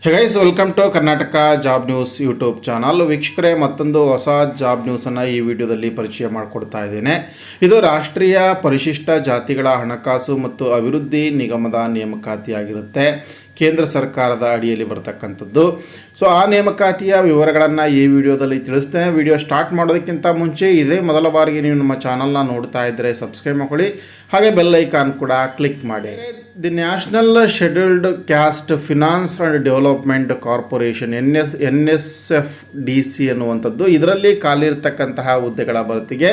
Hey guys, welcome to Karnataka job news YouTube channel. ವೀಕ್ಷಕರೇ, ಮತ್ತೊಂದು ಹೊಸ ಜಾಬ್ ನ್ಯೂಸನ್ನು ಈ ವಿಡಿಯೋದಲ್ಲಿ ಪರಿಚಯ ಮಾಡಿಕೊಡ್ತಾ ಇದ್ದೇನೆ. ಇದು ರಾಷ್ಟ್ರೀಯ ಪರಿಶಿಷ್ಟ ಜಾತಿಗಳ ಹಣಕಾಸು ಮತ್ತು ಅಭಿವೃದ್ಧಿ ನಿಗಮದ ನೇಮಕಾತಿಯಾಗಿರುತ್ತೆ. ಕೇಂದ್ರ ಸರ್ಕಾರದ ಅಡಿಯಲ್ಲಿ ಬರ್ತಕ್ಕಂಥದ್ದು. ಸೊ ಆ ನೇಮಕಾತಿಯ ವಿವರಗಳನ್ನು ಈ ವಿಡಿಯೋದಲ್ಲಿ ತಿಳಿಸ್ತೇನೆ. ವಿಡಿಯೋ ಸ್ಟಾರ್ಟ್ ಮಾಡೋದಕ್ಕಿಂತ ಮುಂಚೆ ಇದೇ ಮೊದಲ ಬಾರಿಗೆ ನೀವು ನಮ್ಮ ಚಾನಲ್ನ ನೋಡ್ತಾ ಇದ್ದರೆ ಸಬ್ಸ್ಕ್ರೈಬ್ ಮಾಡ್ಕೊಳ್ಳಿ, ಹಾಗೆ ಬೆಲ್ ಐಕಾನ್ ಕೂಡ ಕ್ಲಿಕ್ ಮಾಡಿ. The national scheduled caste finance and development corporation NSFDC ಅನ್ನುವಂಥದ್ದು, ಇದರಲ್ಲಿ ಖಾಲಿ ಇರತಕ್ಕಂತಹ ಹುದ್ದೆಗಳ ಭರ್ತಿಗೆ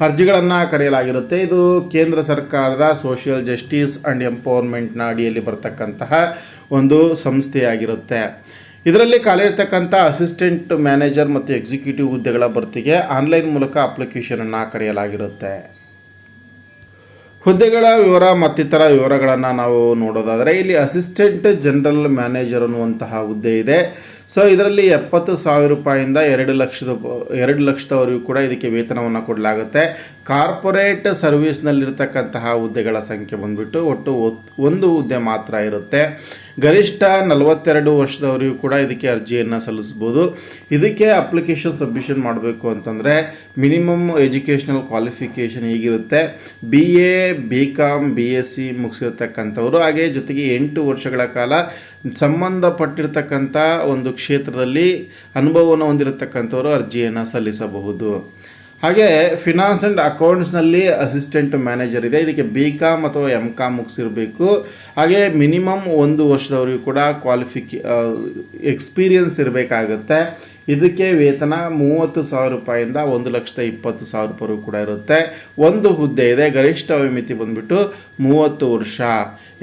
ಅರ್ಜಿಗಳನ್ನು ಕರೆಯಲಾಗಿರುತ್ತೆ. ಇದು ಕೇಂದ್ರ ಸರ್ಕಾರದ ಸೋಷಿಯಲ್ ಜಸ್ಟಿಸ್ ಆ್ಯಂಡ್ ಎಂಪವರ್ಮೆಂಟ್ನ ಅಡಿಯಲ್ಲಿ ಬರ್ತಕ್ಕಂತಹ ಒಂದು ಸಂಸ್ಥೆಯಾಗಿರುತ್ತೆ. ಇದರಲ್ಲಿ ಖಾಲಿ ಇರತಕ್ಕಂಥ ಅಸಿಸ್ಟೆಂಟ್ ಮ್ಯಾನೇಜರ್ ಮತ್ತು ಎಕ್ಸಿಕ್ಯೂಟಿವ್ ಹುದ್ದೆಗಳ ಭರ್ತಿಗೆ ಆನ್ಲೈನ್ ಮೂಲಕ ಅಪ್ಲಿಕೇಶನನ್ನು ಕರೆಯಲಾಗಿರುತ್ತೆ. ಹುದ್ದೆಗಳ ವಿವರ ಮತ್ತಿತರ ವಿವರಗಳನ್ನು ನಾವು ನೋಡೋದಾದರೆ, ಇಲ್ಲಿ ಅಸಿಸ್ಟೆಂಟ್ ಜನರಲ್ ಮ್ಯಾನೇಜರ್ ಅನ್ನುವಂತಹ ಹುದ್ದೆ ಇದೆ. ಸೊ ಇದರಲ್ಲಿ 70,000 ರೂಪಾಯಿಂದ 2 ಲಕ್ಷದವರೆಗೂ ಕೂಡ ಇದಕ್ಕೆ ವೇತನವನ್ನು ಕೊಡಲಾಗುತ್ತೆ. ಕಾರ್ಪೊರೇಟ್ ಸರ್ವಿಸ್ನಲ್ಲಿರ್ತಕ್ಕಂತಹ ಹುದ್ದೆಗಳ ಸಂಖ್ಯೆ ಬಂದುಬಿಟ್ಟು ಒಟ್ಟು 1 ಹುದ್ದೆ ಮಾತ್ರ ಇರುತ್ತೆ. ಗರಿಷ್ಠ 42 ವರ್ಷದವರೆಗೂ ಕೂಡ ಇದಕ್ಕೆ ಅರ್ಜಿಯನ್ನು ಸಲ್ಲಿಸ್ಬೋದು. ಇದಕ್ಕೆ ಅಪ್ಲಿಕೇಶನ್ ಸಬ್ಮಿಷನ್ ಮಾಡಬೇಕು ಅಂತಂದರೆ ಮಿನಿಮಮ್ ಎಜುಕೇಷನಲ್ ಕ್ವಾಲಿಫಿಕೇಷನ್ ಹೀಗಿರುತ್ತೆ: BA, BCom, BSc ಮುಗಿಸಿರ್ತಕ್ಕಂಥವ್ರು, ಹಾಗೆ ಜೊತೆಗೆ 8 ವರ್ಷಗಳ ಕಾಲ ಸಂಬಂಧಪಟ್ಟಿರ್ತಕ್ಕಂಥ ಒಂದು ಕ್ಷೇತ್ರದಲ್ಲಿ ಅನುಭವವನ್ನು ಹೊಂದಿರತಕ್ಕಂಥವರು ಅರ್ಜಿಯನ್ನು ಸಲ್ಲಿಸಬಹುದು. ಹಾಗೆ ಫಿನಾನ್ಸ್ ಆ್ಯಂಡ್ ಅಕೌಂಟ್ಸ್ನಲ್ಲಿ ಅಸಿಸ್ಟೆಂಟ್ ಮ್ಯಾನೇಜರ್ ಇದೆ. ಇದಕ್ಕೆ BCom ಅಥವಾ MCom ಮುಗಿಸಿರಬೇಕು. ಹಾಗೆ ಮಿನಿಮಮ್ 1 ವರ್ಷದವರೆಗೂ ಕೂಡ ಎಕ್ಸ್ಪೀರಿಯನ್ಸ್ ಇರಬೇಕಾಗುತ್ತೆ. ಇದಕ್ಕೆ ವೇತನ 30,000 ರೂಪಾಯಿಂದ 1,20,000 ರೂಪಾಯಿ ಕೂಡ ಇರುತ್ತೆ. 1 ಹುದ್ದೆ ಇದೆ. ಗರಿಷ್ಠ ವಯೋಮಿತಿ ಬಂದುಬಿಟ್ಟು 30 ವರ್ಷ.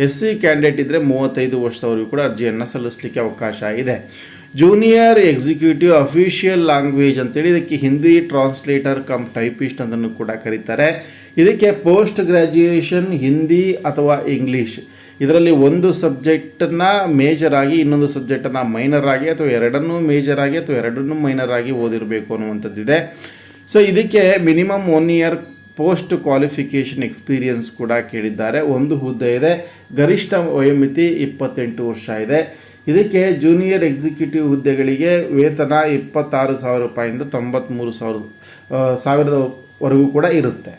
SC ಕ್ಯಾಂಡಿಡೇಟ್ ಇದ್ದರೆ 35 ವರ್ಷದವರೆಗೂ ಕೂಡ ಅರ್ಜಿಯನ್ನು ಸಲ್ಲಿಸಲಿಕ್ಕೆ ಅವಕಾಶ ಇದೆ. ಜೂನಿಯರ್ ಎಕ್ಸಿಕ್ಯೂಟಿವ್ ಅಫಿಷಿಯಲ್ ಲ್ಯಾಂಗ್ವೇಜ್ ಅಂತೇಳಿ ಇದಕ್ಕೆ ಹಿಂದಿ ಟ್ರಾನ್ಸ್ಲೇಟರ್ ಕಮ್ ಟೈಪಿಸ್ಟ್ ಅಂತಲೂ ಕೂಡ ಕರೀತಾರೆ. ಇದಕ್ಕೆ ಪೋಸ್ಟ್ ಗ್ರ್ಯಾಜುಯೇಷನ್ ಹಿಂದಿ ಅಥವಾ ಇಂಗ್ಲೀಷ್, ಇದರಲ್ಲಿ ಒಂದು ಸಬ್ಜೆಕ್ಟನ್ನು ಮೇಜರ್ ಆಗಿ, ಇನ್ನೊಂದು ಸಬ್ಜೆಕ್ಟನ್ನು ಮೈನರ್ ಆಗಿ, ಅಥವಾ ಎರಡನ್ನೂ ಮೇಜರ್ ಆಗಿ ಅಥವಾ ಎರಡನ್ನೂ ಮೈನರ್ ಆಗಿ ಓದಿರಬೇಕು ಅನ್ನುವಂಥದ್ದಿದೆ. ಸೊ ಇದಕ್ಕೆ minimum 1 year post qualification experience ಕೂಡ ಕೇಳಿದ್ದಾರೆ. 1 ಹುದ್ದೆ ಇದೆ. ಗರಿಷ್ಠ ವಯೋಮಿತಿ 28 ವರ್ಷ ಇದೆ. ಇದಕ್ಕೆ ಜೂನಿಯರ್ ಎಕ್ಸಿಕ್ಯೂಟಿವ್ ಹುದ್ದೆಗಳಿಗೆ ವೇತನ 26,000 ರೂಪಾಯಿಂದ 93,000ವರೆಗೂ ಕೂಡ ಇರುತ್ತೆ.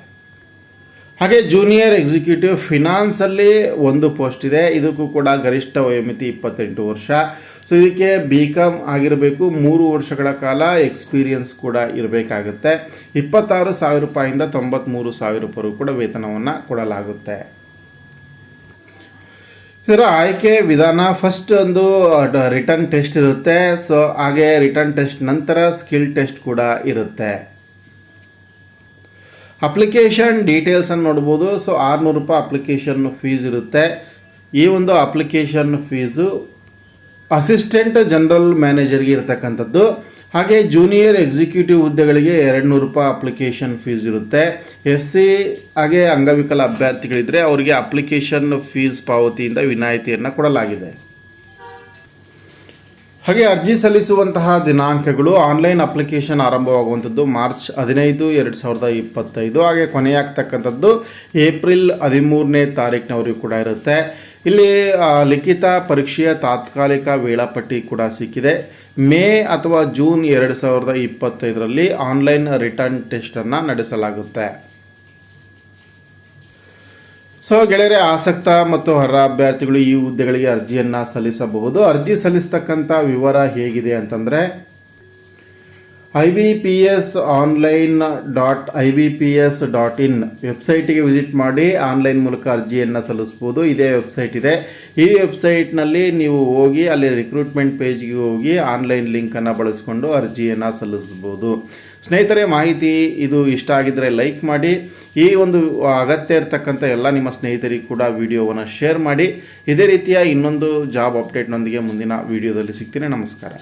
ಹಾಗೆ ಜೂನಿಯರ್ ಎಕ್ಸಿಕ್ಯೂಟಿವ್ ಫಿನಾನ್ಸಲ್ಲಿ 1 ಪೋಸ್ಟ್ ಇದೆ. ಇದಕ್ಕೂ ಕೂಡ ಗರಿಷ್ಠ ವಯೋಮಿತಿ 28 ವರ್ಷ. ಸೊ ಇದಕ್ಕೆ BCom ಆಗಿರಬೇಕು. 3 ವರ್ಷಗಳ ಕಾಲ ಎಕ್ಸ್ಪೀರಿಯನ್ಸ್ ಕೂಡ ಇರಬೇಕಾಗುತ್ತೆ. 26,000 ರೂಪಾಯಿಂದ 93,000 ರೂಪಾಯಿ ಕೂಡ ವೇತನವನ್ನು ಕೊಡಲಾಗುತ್ತೆ. ಇದರ ಆಯ್ಕೆ ವಿಧಾನ: ಫಸ್ಟ್ ಒಂದು ರಿಟರ್ನ್ ಟೆಸ್ಟ್ ಇರುತ್ತೆ. ಸೊ ಹಾಗೆ ರಿಟರ್ನ್ ಟೆಸ್ಟ್ ನಂತರ ಸ್ಕಿಲ್ ಟೆಸ್ಟ್ ಕೂಡ ಇರುತ್ತೆ. ಅಪ್ಲಿಕೇಶನ್ ಡೀಟೇಲ್ಸನ್ನು ನೋಡ್ಬೋದು. ಸೊ 600 ರೂಪಾಯಿ ಅಪ್ಲಿಕೇಶನ್ ಫೀಸ್ ಇರುತ್ತೆ. ಈ ಒಂದು ಅಪ್ಲಿಕೇಶನ್ ಫೀಸು ಅಸಿಸ್ಟೆಂಟ್ ಜನರಲ್ ಮ್ಯಾನೇಜರ್ಗೆ ಇರತಕ್ಕಂಥದ್ದು. ಹಾಗೆ ಜೂನಿಯರ್ ಎಕ್ಸಿಕ್ಯೂಟಿವ್ ಹುದ್ದೆಗಳಿಗೆ 200 ರೂಪಾಯಿ ಅಪ್ಲಿಕೇಶನ್ ಫೀಸ್ ಇರುತ್ತೆ. SC ಹಾಗೆ ಅಂಗವಿಕಲ ಅಭ್ಯರ್ಥಿಗಳಿದ್ದರೆ ಅವರಿಗೆ ಅಪ್ಲಿಕೇಶನ್ ಫೀಸ್ ಪಾವತಿಯಿಂದ ವಿನಾಯಿತಿಯನ್ನು ಕೊಡಲಾಗಿದೆ. ಹಾಗೆ ಅರ್ಜಿ ಸಲ್ಲಿಸುವಂತಹ ದಿನಾಂಕಗಳು: ಆನ್ಲೈನ್ ಅಪ್ಲಿಕೇಶನ್ ಆರಂಭವಾಗುವಂಥದ್ದು ಮಾರ್ಚ್ 15, 2025. ಹಾಗೆ ಕೊನೆಯಾಗ್ತಕ್ಕಂಥದ್ದು ಏಪ್ರಿಲ್ 13ನೇ ತಾರೀಕಿನವರೆಗೂ ಕೂಡ ಇರುತ್ತೆ. ಇಲ್ಲಿ ಲಿಖಿತ ಪರೀಕ್ಷೆಯ ತಾತ್ಕಾಲಿಕ ವೇಳಾಪಟ್ಟಿ ಕೂಡ ಸಿಕ್ಕಿದೆ. ಮೇ ಅಥವಾ ಜೂನ್ 2025ರಲ್ಲಿ ಆನ್ಲೈನ್ ರಿಟರ್ನ್ ಟೆಸ್ಟನ್ನು ನಡೆಸಲಾಗುತ್ತೆ. ಸೊ ಗೆಳೆಯರೆ, ಆಸಕ್ತ ಮತ್ತು ಅರ್ಹ ಅಭ್ಯರ್ಥಿಗಳು ಈ ಹುದ್ದೆಗಳಿಗೆ ಅರ್ಜಿಯನ್ನು ಸಲ್ಲಿಸಬಹುದು. ಅರ್ಜಿ ಸಲ್ಲಿಸ್ತಕ್ಕಂಥ ವಿವರ ಹೇಗಿದೆ ಅಂತಂದರೆ, ibpsonline.ibps.in ವೆಬ್ಸೈಟಿಗೆ ವಿಸಿಟ್ ಮಾಡಿ ಆನ್ಲೈನ್ ಮೂಲಕ ಅರ್ಜಿಯನ್ನು ಸಲ್ಲಿಸ್ಬೋದು. ಇದೇ ವೆಬ್ಸೈಟ್ ಇದೆ. ಈ ವೆಬ್ಸೈಟ್ನಲ್ಲಿ ನೀವು ಹೋಗಿ ಅಲ್ಲಿ ರಿಕ್ರೂಟ್ಮೆಂಟ್ ಪೇಜ್ಗೆ ಹೋಗಿ ಆನ್ಲೈನ್ ಲಿಂಕನ್ನು ಬಳಸಿಕೊಂಡು ಅರ್ಜಿಯನ್ನು ಸಲ್ಲಿಸ್ಬೋದು. ಸ್ನೇಹಿತರೆ, ಮಾಹಿತಿ ಇದು ಇಷ್ಟ ಆಗಿದ್ದರೆ ಲೈಕ್ ಮಾಡಿ. ಈ ಒಂದು ಅಗತ್ಯ ಇರತಕ್ಕಂಥ ಎಲ್ಲ ನಿಮ್ಮ ಸ್ನೇಹಿತರಿಗೆ ಕೂಡ ವಿಡಿಯೋವನ್ನು ಶೇರ್ ಮಾಡಿ. ಇದೇ ರೀತಿಯ ಇನ್ನೊಂದು ಜಾಬ್ ಅಪ್ಡೇಟ್ನೊಂದಿಗೆ ಮುಂದಿನ ವಿಡಿಯೋದಲ್ಲಿ ಸಿಗ್ತೀನಿ. ನಮಸ್ಕಾರ.